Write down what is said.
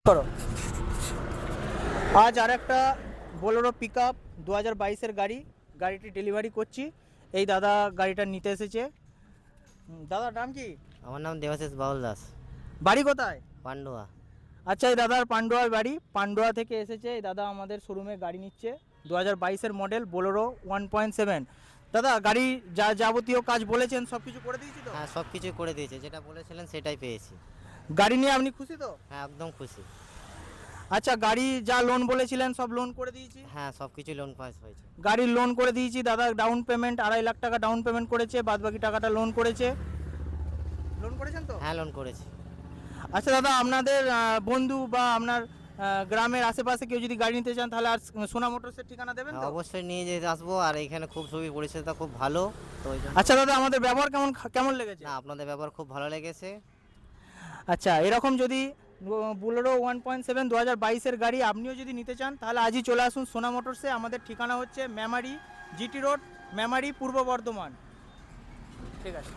করো। আজ আর একটা বোলেরো পিক আপ 2022-এর গাড়িটি ডেলিভারি করছি। এই দাদা গাড়িটা নিতে এসেছে। দাদার নাম কি? আমার নাম দেবাশিস বাউল দাস। বাড়ি কোথায়? পান্ডুয়া। আচ্ছা, এই দাদার পান্ডুয়ার বাড়ি। পান্ডুয়া থেকে এসেছে। এই দাদা আমাদের শোরুমে গাড়ি নিচ্ছে 2022-এর মডেল বোলেরো 1.7। দাদা গাড়ি যা যাবতীয় কাজ বলেছেন সব কিছু করে দিয়েছি তো? হ্যাঁ, সব কিছু করে দিয়েছে, যেটা বলেছিলেন সেটাই পেয়েছি। গাড়ি নিয়ে আপনি খুশি তো? হ্যাঁ, একদম খুশি। আচ্ছা, গাড়ি যা লোন বলেছিলেন সব লোন করে দিয়েছি। হ্যাঁ, সব কিছু লোন পাস হয়েছে। গাড়ির লোন করে দিয়েছি। দাদা ডাউন পেমেন্ট 2.5 লাখ টাকা ডাউন পেমেন্ট করেছে, বাদ বাকি টাকাটা লোন করেছে। লোন করেছেন তো? হ্যাঁ, লোন করেছি। আচ্ছা দাদা, আপনাদের বন্ধু বা আপনার গ্রামের আশেপাশে কেউ যদি গাড়ি নিতে চান তাহলে আর সোনা মোটরসের ঠিকানা দেবেন হ্যাঁ, তো? অবশ্যই নিয়ে যেতে আসবো। আর এখানে খুব পরিষেবা খুব ভালো, তো ওই জন্য। আচ্ছা দাদা, আমাদের ব্যবহার কেমন লেগেছে? না, আপনাদের ব্যবহার খুব ভালো লেগেছে। আচ্ছা, এরকম যদি বোলেরো 1.7 2022-এর গাড়ি আপনিও যদি নিতে চান তাহলে আজই চলে আসুন সোনা মোটরসে। আমাদের ঠিকানা হচ্ছে মেমারি, জিটি রোড, মেমারি, পূর্ব বর্ধমান। ঠিক আছে।